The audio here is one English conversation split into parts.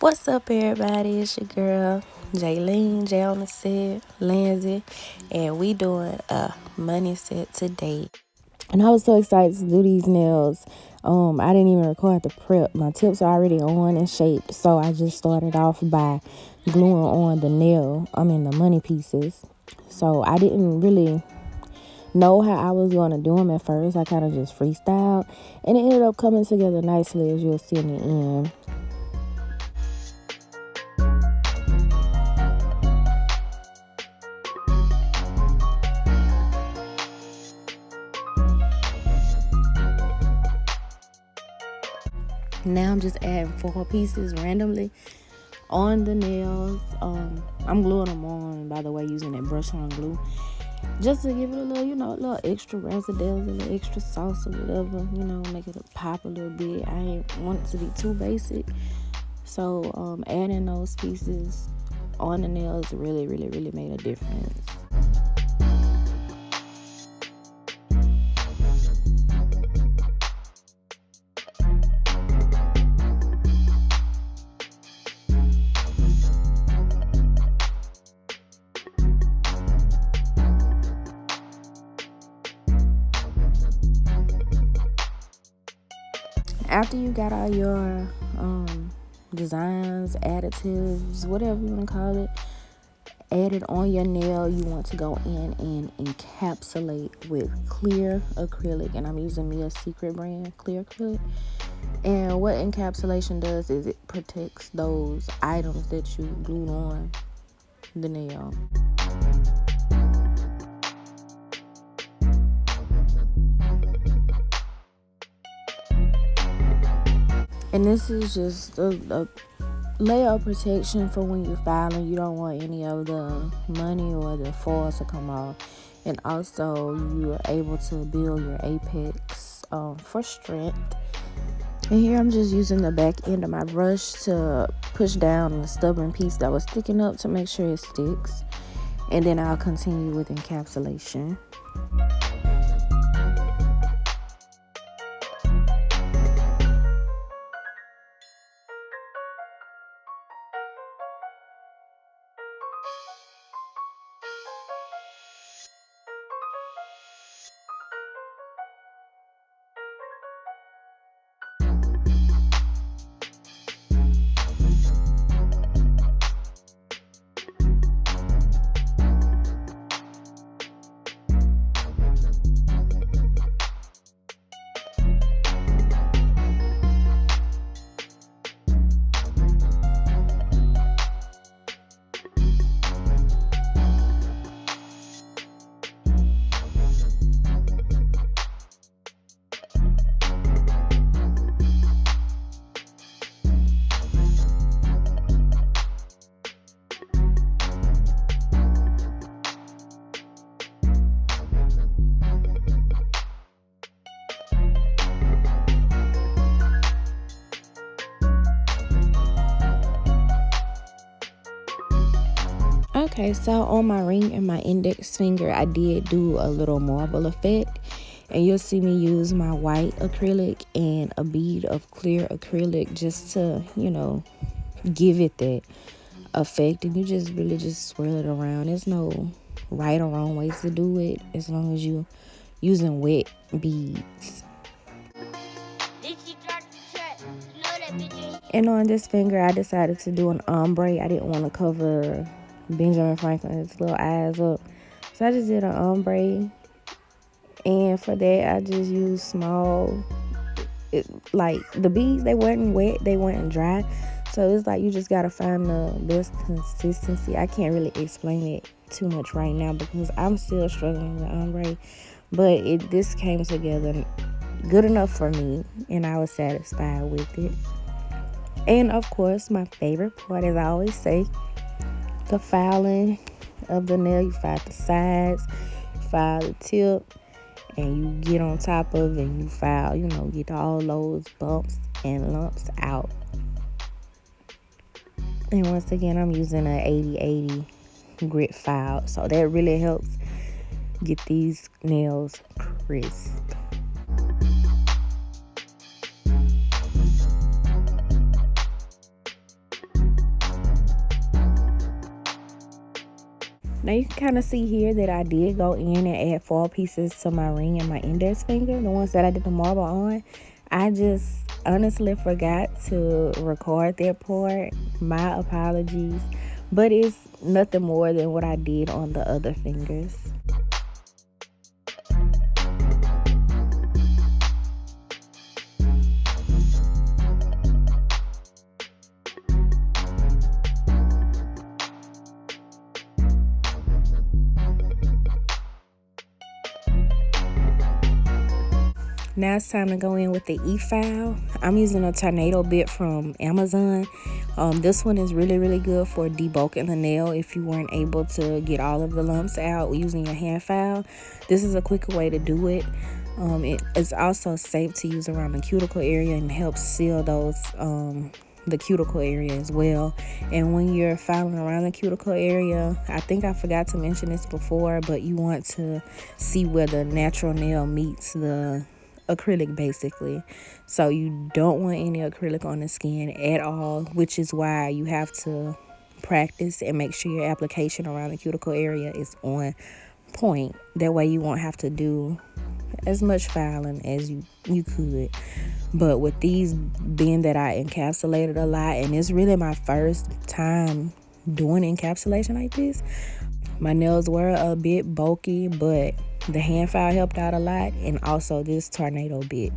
What's up, everybody? It's your girl, Jaylene, J on the set, Lindsay, and we doing a money set today. And I was so excited to do these nails. I didn't even record the prep. My tips are already on and shaped, so I just started off by gluing on the money pieces. So I didn't really know how I was going to do them at first. I kind of just freestyled, and it ended up coming together nicely, as you'll see in the end. Now I'm just adding 4 pieces randomly on the nails. I'm gluing them on, by the way, using that brush on glue, just to give it a little extra razzle-dazzle, a little extra sauce or whatever, make it pop a little bit. I ain't want it to be too basic, so adding those pieces on the nails really, really, really made a difference. After you got all your designs, additives, whatever you want to call it, added on your nail, you want to go in and encapsulate with clear acrylic. And I'm using me a secret brand, clear acrylic. And what encapsulation does is it protects those items that you glued on the nail. And this is just a layer of protection for when you're filing. You don't want any of the money or the foils to come off. And also, you are able to build your apex for strength. And here I'm just using the back end of my brush to push down the stubborn piece that was sticking up to make sure it sticks. And then I'll continue with encapsulation. Okay, so on my ring and my index finger, I did do a little marble effect. And you'll see me use my white acrylic and a bead of clear acrylic just to, give it that effect. And you just really just swirl it around. There's no right or wrong ways to do it as long as you using wet beads. And on this finger, I decided to do an ombre. I didn't want to cover Benjamin Franklin's little eyes up, so I just did an ombre. And for that, I just used small, like the beads, they weren't wet, they weren't dry, so it's like you just gotta find the best consistency. I can't really explain it too much right now because I'm still struggling with ombre, but this came together good enough for me, and I was satisfied with it. And of course, my favorite part, as I always say, the filing of the nail. You file the sides, you file the tip, and you get on top of it and you file, get all those bumps and lumps out. And once again, I'm using an 80/80 grit file, so that really helps get these nails crisp. Now you can kind of see here that I did go in and add 4 pieces to my ring and my index finger, the ones that I did the marble on. I just honestly forgot to record that part. My apologies. But it's nothing more than what I did on the other fingers. Now it's time to go in with the E-file. I'm using a tornado bit from Amazon. This one is really good for debulking the nail if you weren't able to get all of the lumps out using your hand file. This is a quicker way to do it. It is also safe to use around the cuticle area and helps seal those the cuticle area as well. And when you're filing around the cuticle area, I think I forgot to mention this before, but you want to see where the natural nail meets the acrylic basically. So you don't want any acrylic on the skin at all, which is why you have to practice and make sure your application around the cuticle area is on point. That way you won't have to do as much filing as you could. But with these being that I encapsulated a lot, and it's really my first time doing encapsulation like this, my nails were a bit bulky, but the hand file helped out a lot, and also this tornado bit.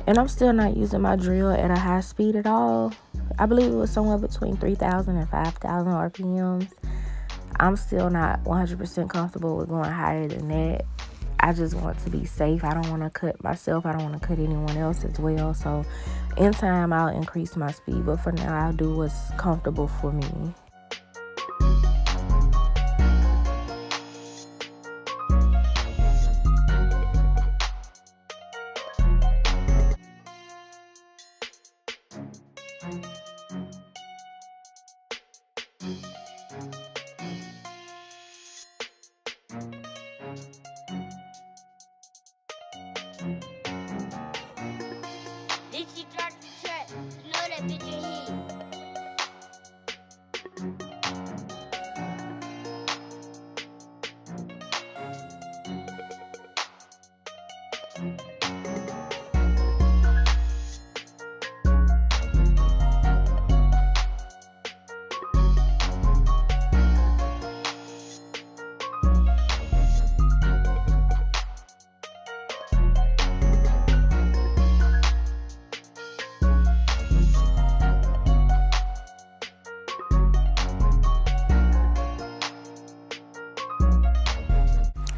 And I'm still not using my drill at a high speed at all. I believe it was somewhere between 3,000 and 5,000 RPMs. I'm still not 100% comfortable with going higher than that. I just want to be safe. I don't want to cut myself. I don't want to cut anyone else as well. So in time, I'll increase my speed. But for now, I'll do what's comfortable for me. Did she start the track? You know that bitch in here.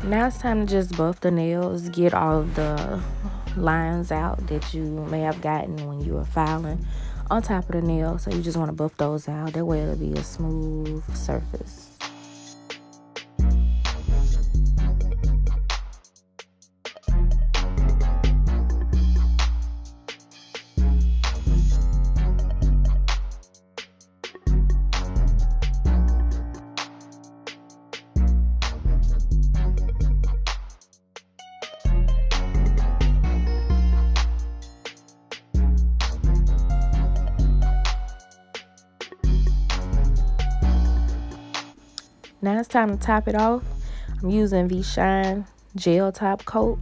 Now it's time to just buff the nails, get all of the lines out that you may have gotten when you were filing on top of the nail. So you just want to buff those out. That way it'll be a smooth surface. Now it's time to top it off. I'm using Vishine Gel Top Coat,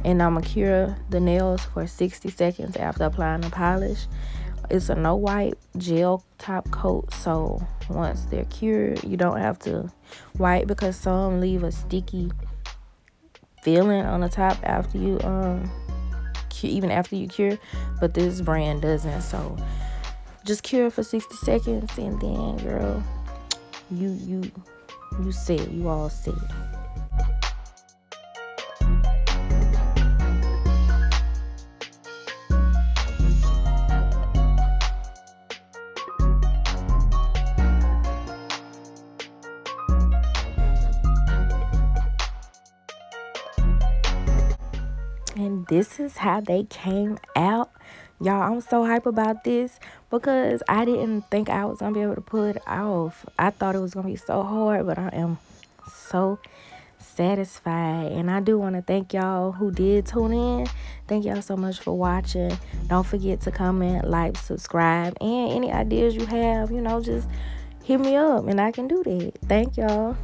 and I'm going to cure the nails for 60 seconds after applying the polish. It's a no wipe gel top coat, so once they're cured, you don't have to wipe because some leave a sticky feeling on the top after you even after you cure, but this brand doesn't. So just cure for 60 seconds, and then girl, you set, you all set. And this is how they came out. Y'all, I'm so hype about this because I didn't think I was gonna be able to pull it off. I thought it was gonna be so hard, but I am so satisfied. And I do want to thank y'all who did tune in. Thank y'all so much for watching. Don't forget to comment, like, subscribe, and any ideas you have, just hit me up and I can do that. Thank y'all.